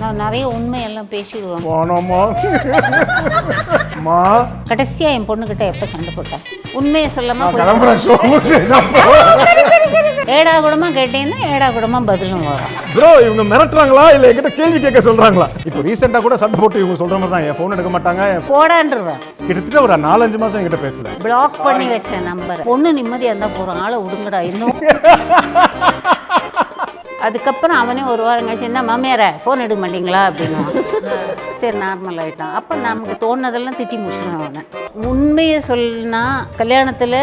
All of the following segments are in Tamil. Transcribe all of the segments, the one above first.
நான் நிறைய உண்மையெல்லாம் பேசிடுவேன். போனோமா கடைசியா என் பொண்ணுகிட்ட எப்ப சண்டை போட்டேன் உண்மையை சொல்லாம ஏடா கூடமா கேட்டீங்கன்னா ஏடா கூடமா பதிலும் வரும். ப்ரோ இவங்க மிரட்டுறாங்களா இல்ல என்கிட்ட கேள்வி கேட்க சொல்றாங்களா? இப்போ ரீசெண்டா கூட சண்டை போட்டு இவங்க சொல்ற மாதிரி தான் என் ஃபோன் எடுக்க மாட்டாங்க. போடான்றுவேன். கிட்டத்தட்ட ஒரு 4-5 மாசம் என்கிட்ட பேசல. பிளாக் பண்ணி வச்ச நம்பர். பொண்ணு நிம்மதியா இருந்தா போறோம், ஆளை விடுங்கடா இன்னும். அதுக்கப்புறம் அவனே ஒரு வாரம் கழிச்சு என்ன மாமியார ஃபோன் எடுக்க மாட்டீங்களா அப்படின்னு. சரி நார்மல் ஆகிட்டான். அப்போ நமக்கு தோணுனதெல்லாம் திட்டி முடிச்சுடுவேன் அவனை. உண்மையை சொல்லினா கல்யாணத்தில்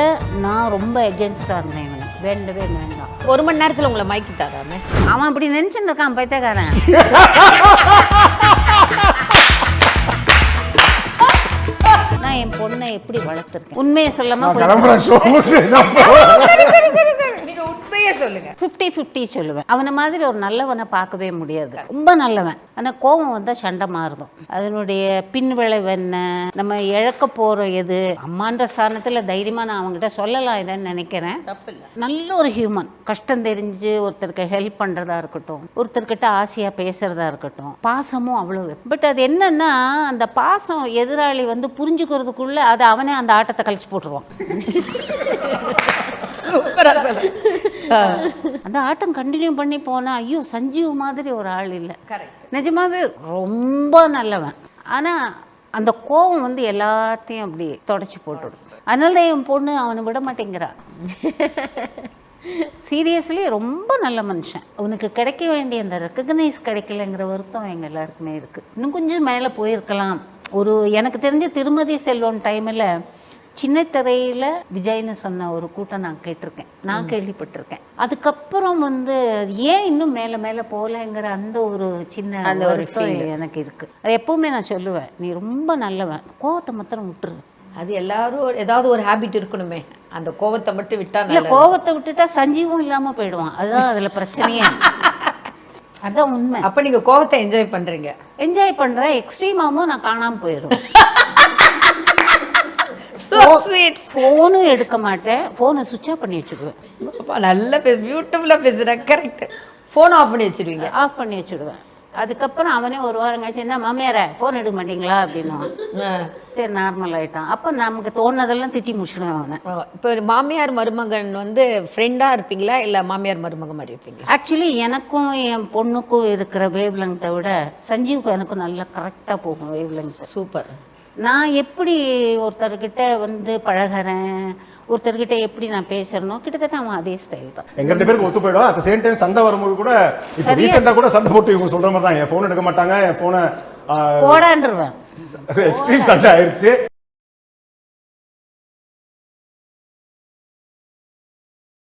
நான் ரொம்ப எகென்ஸ்டாக இருந்தேன். இவனை வேண்டவே வேண்டாம். 1 மணி நேரத்தில் உங்களை மயக்கிட்டாராமே? அவன் அப்படி நினச்சிட்டு இருக்கான் பைத்தியக்காரன். நான் என் பொண்ணை எப்படி வளர்த்துருக்கேன் உண்மையை சொல்லாம நீங்க உண்மையே சொல்லுங்க. 50-50 சொல்லுவேன். அவனை மாதிரி ஒரு நல்லவனை பார்க்கவே முடியாது. ரொம்ப நல்லவன். ஆனால் கோபம் வந்தால் சண்டை மாறுதும். அதனுடைய பின் விளைவு என்ன, நம்ம இழக்க போகிறோம் எது. அம்மான்ற ஸ்தானத்தில் தைரியமாக நான் அவங்ககிட்ட சொல்லலாம் இதைன்னு நினைக்கிறேன். நல்ல ஒரு ஹியூமன். கஷ்டம் தெரிஞ்சு ஒருத்தருக்கு ஹெல்ப் பண்ணுறதா இருக்கட்டும், ஒருத்தர்கிட்ட ஆசையாக பேசுகிறதா இருக்கட்டும், பாசமும் அவ்வளோ. பட் அது என்னன்னா அந்த பாசம் எதிராளி வந்து புரிஞ்சுக்கிறதுக்குள்ள அது அவனே அந்த ஆட்டத்தை கழிச்சு போட்டுருவான். அந்த ஆட்டம் கண்டினியூ பண்ணி போனா ஐயோ சஞ்சீவ் மாதிரி ஒரு ஆள் இல்லை. நிஜமாவே ரொம்ப நல்லவன். ஆனா அந்த கோபம் வந்து எல்லாத்தையும் அப்படி தொடச்சி போட்டுடும். அதனால தான் என் பொண்ணு அவனை விட மாட்டேங்கிறா. சீரியஸ்லி ரொம்ப நல்ல மனுஷன். அவனுக்கு கிடைக்க வேண்டிய அந்த ரெக்கக்னைஸ் கிடைக்கலங்கிற வருத்தம் எங்கள் எல்லாருக்குமே இருக்குது. இன்னும் கொஞ்சம் மேலே போயிருக்கலாம். ஒரு எனக்கு தெரிஞ்ச திருமதி செல்வம் டைமில் சின்ன திரையில் விஜய்னு சொன்ன ஒரு கூட்டம் நான் கேட்டிருக்கேன், நான் கேள்விப்பட்டிருக்கேன். அதுக்கப்புறம் வந்து ஏன் இன்னும் மேலே மேலே போகலைங்கிற அந்த ஒரு சின்ன அந்த ஒரு எனக்கு இருக்குது. அது எப்போவுமே நான் சொல்லுவேன், நீ ரொம்ப நல்லவன், கோவத்தை மாத்திரம் விட்டுரு. அது எல்லாரும் ஏதாவது ஒரு ஹேபிட் இருக்கணுமே, அந்த கோவத்தை மட்டும் விட்டா இல்லை, கோவத்தை விட்டுட்டா சஞ்சீவும் இல்லாமல் போயிடுவான். அதுதான் அதில் பிரச்சனையே. அதான் உண்மை. அப்போ நீங்கள் கோவத்தை என்ஜாய் பண்ணுறீங்க? என்ஜாய் பண்ணுறேன். எக்ஸ்ட்ரீமாகவும் நான் காணாமல் போயிடுவேன். ஃபோனும் எடுக்க மாட்டேன், ஃபோனை சுவிட்ச் ஆஃப் பண்ணி வச்சுடுவேன். நல்ல பியூட்டிஃபுல்லாக பேசுகிறேன். கரெக்ட். ஃபோன் ஆஃப் பண்ணி வச்சுருவீங்க? ஆஃப் பண்ணி வச்சுடுவேன். அதுக்கப்புறம் அவனே ஒரு வாரம் கழிச்சு என்ன மாமியார ஃபோன் எடுக்க மாட்டீங்களா அப்படின்னு. சரி நார்மல் ஆகிட்டான். அப்போ நமக்கு தோணுனதெல்லாம் திட்டி முடிச்சிடுவேன் அவனை. இப்போ மாமியார் மருமகன் வந்து ஃப்ரெண்டாக இருப்பீங்களா இல்லை மாமியார் மருமகன் மாதிரி இருப்பீங்களா? ஆக்சுவலி எனக்கும் என் பொண்ணுக்கும் இருக்கிற வேவ் லெங்த்தை விட சஞ்சீவுக்கு எனக்கும் நல்லா கரெக்டாக போகும் வேவ் லெங்த். சூப்பர். நான் எப்படி ஒருத்தர்கிட்ட வந்து பழகிறேன், ஒருத்தர்கிட்ட எப்படி நான் பேசுறனோ கிட்டத்தட்ட அவன் அதே ஸ்டைல் தான். எங்க 2 பேருக்கு ஒத்து போயிடும். அட் தி சேம் டைம் சண்டை வரும்போது கூட இப்போ ரீசெண்டா கூட சண்டை போட்டு இவங்க சொல்ற மாதிரி தான் என் ஃபோன் எடுக்க மாட்டாங்க, என் ஃபோனை போடான்றுவேன். எக்ஸ்ட்ரீம் சண்டை ஆயிடுச்சு.